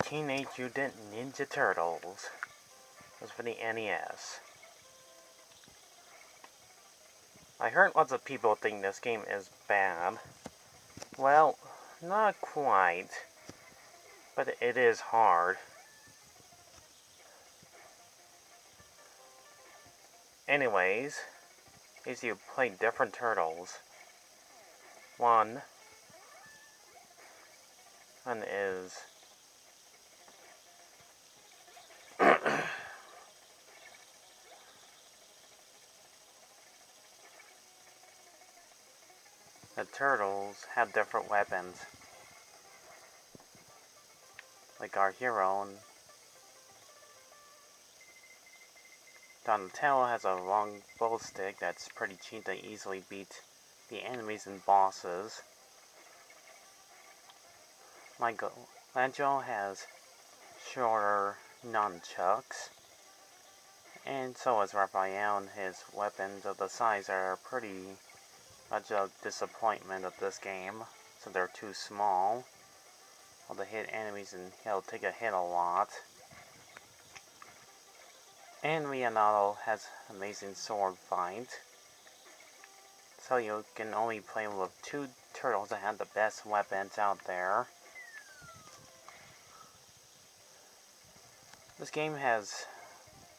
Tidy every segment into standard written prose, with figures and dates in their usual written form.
Teenage Mutant Ninja Turtles. It was for the NES. I heard lots of people think this game is bad. Well, not quite, but it is hard. Anyways, as you play different turtles. One is the turtles have different weapons. Like our hero, Donatello has a long bow stick that's pretty cheap to easily beat the enemies and bosses. Michelangelo has shorter nunchucks. And so is Raphael, and his weapons of the size are pretty much a disappointment of this game, so they're too small. Well, to hit enemies and he'll take a hit a lot. And Leonardo has amazing sword fight. So you can only play with two turtles that have the best weapons out there. This game has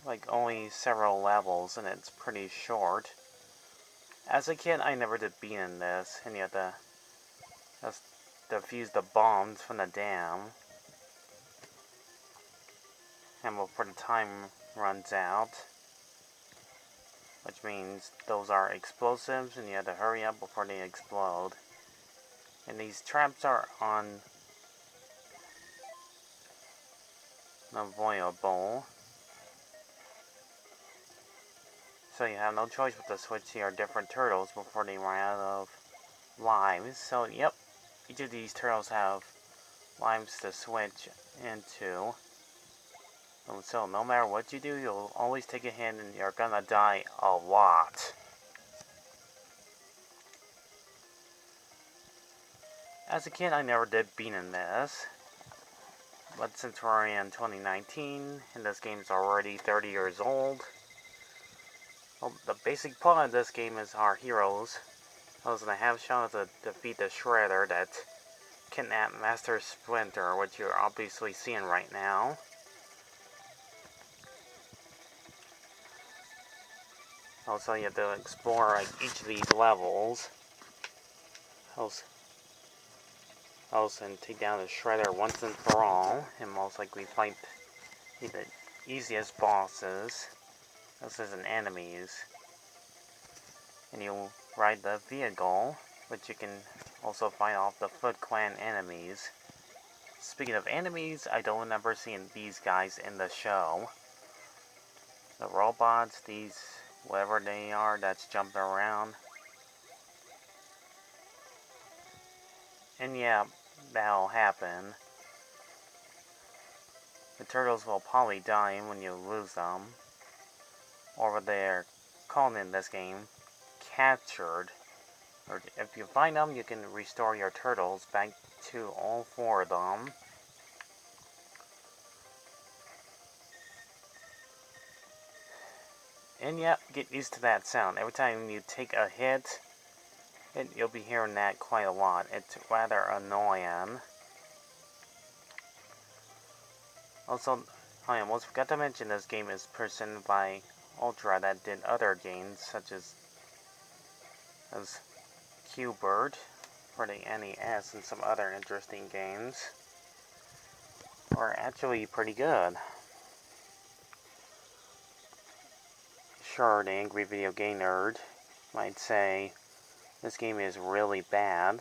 like only several levels and it's pretty short. As a kid, I never did beat in this, and you have to just defuse the bombs from the dam. And before the time runs out, which means those are explosives and you have to hurry up before they explode. And these traps are unavoidable, so you have no choice but to switch to your different turtles before they run out of lives. So yep, each of these turtles have lives to switch into. So no matter what you do, you'll always take a hit and you're gonna die a lot. As a kid, I never did beat in this. But since we're in 2019, and this game's already 30 years old, well, the basic plot of this game is our heroes. Those in the half shell to defeat the Shredder that kidnapped Master Splinter, which you're obviously seeing right now. Also, you have to explore like each of these levels. Also, and take down the Shredder once and for all, and most likely fight the easiest bosses. This isn't enemies. And you ride the vehicle, which you can also fight off the Foot Clan enemies. Speaking of enemies, I don't remember seeing these guys in the show. The robots, these, whatever they are, that's jumping around. And yeah, that'll happen. The turtles will probably die when you lose them. Or they're called in this game captured. Or if you find them, you can restore your turtles back to all four of them. And yeah, get used to that sound. Every time you take a hit, you'll be hearing that quite a lot. It's rather annoying. Also, I almost forgot to mention this game is presented by Ultra that did other games such as Q-Bird for the NES and some other interesting games. Are actually pretty good. Sure, the angry video game nerd might say this game is really bad.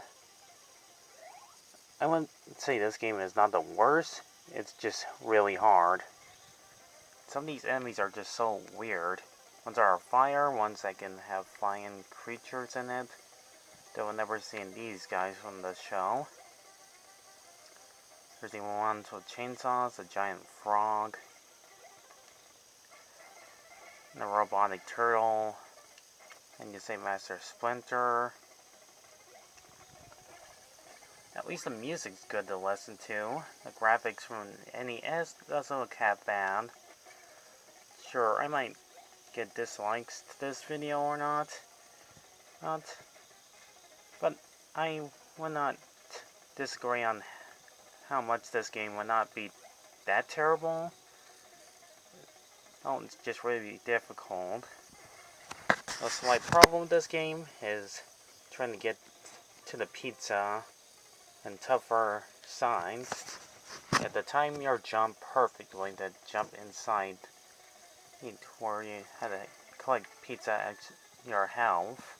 I wouldn't say this game is not the worst, it's just really hard. Some of these enemies are just so weird. Ones are fire, ones that can have flying creatures in it. Though I've never seen these guys from the show. There's the ones with chainsaws, a giant frog, and a robotic turtle, and you say Master Splinter. least the music's good to listen to. The graphics from NES doesn't look half bad. Sure, I might get dislikes to this video or not. But I would not disagree on how much this game would not be that terrible. Oh, it's just really difficult. The slight problem with this game is trying to get to the pizza and tougher signs. At the time you jump perfectly to jump inside where you had to collect pizza at your health.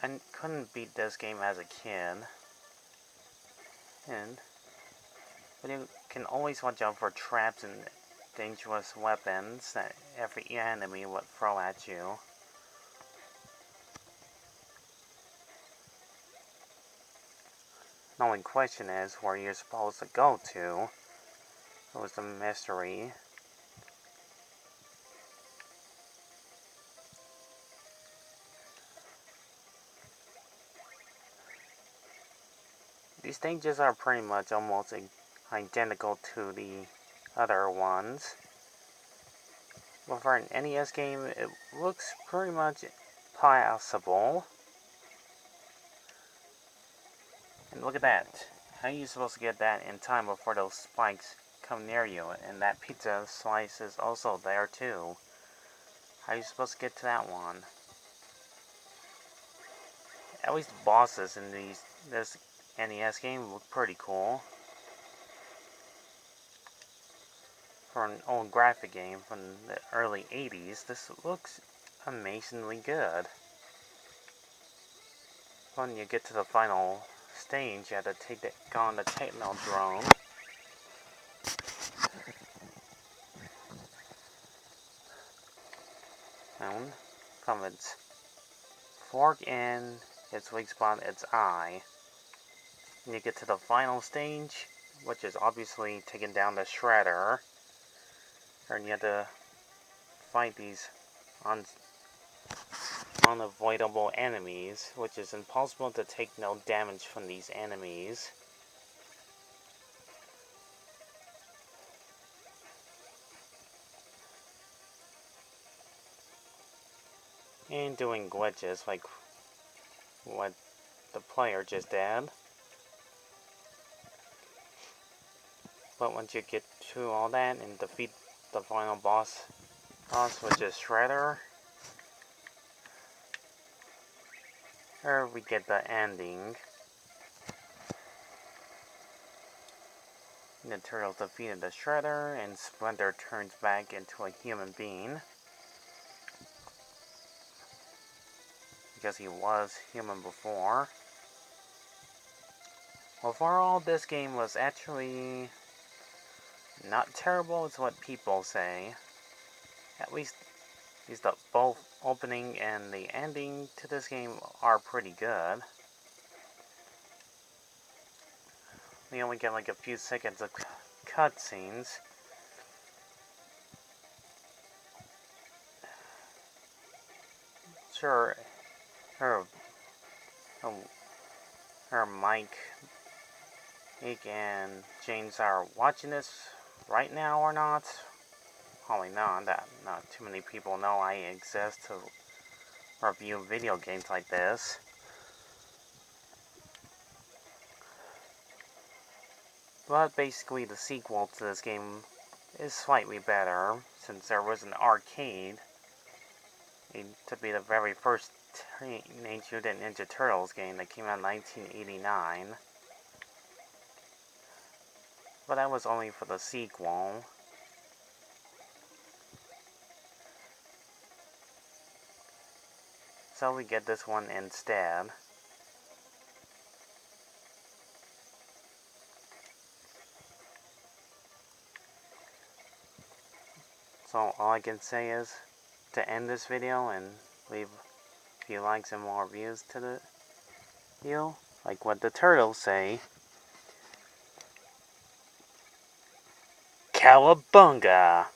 I couldn't beat this game as a kid. But you can always watch out for traps and dangerous weapons that every enemy would throw at you. The only question is where you're supposed to go to. It was a mystery. These stages are pretty much almost identical to the other ones. But for an NES game, it looks pretty much passable. And look at that. How are you supposed to get that in time before those spikes come near you? And that pizza slice is also there too. How are you supposed to get to that one? At least the bosses in this NES game look pretty cool. For an old graphic game from the early 80s, this looks amazingly good. When you get to the final stage, you have to go on the Technodrome. And from its fork and its weak spot, its eye. And you get to the final stage, which is obviously taking down the Shredder. And you have to fight these unavoidable enemies, which is impossible to take no damage from these enemies. And doing glitches like what the player just did. But once you get through all that and defeat the final boss which is Shredder, here we get the ending. The Turtles defeated the Shredder, and Splinter turns back into a human being. Because he was human before. Overall, this game was actually not terrible, is what people say. At least both opening and the ending to this game are pretty good. We only get like a few seconds of cutscenes. Sure, her Mike and James are watching this right now or not. Probably not. Not too many people know I exist to review video games like this. But basically the sequel to this game is slightly better, since there was an arcade to be the very first Teenage Mutant Ninja Turtles game that came out in 1989. But that was only for the sequel. So we get this one instead. So all I can say is to end this video and leave a few likes and more views to the video, like what the turtles say. Cowabunga!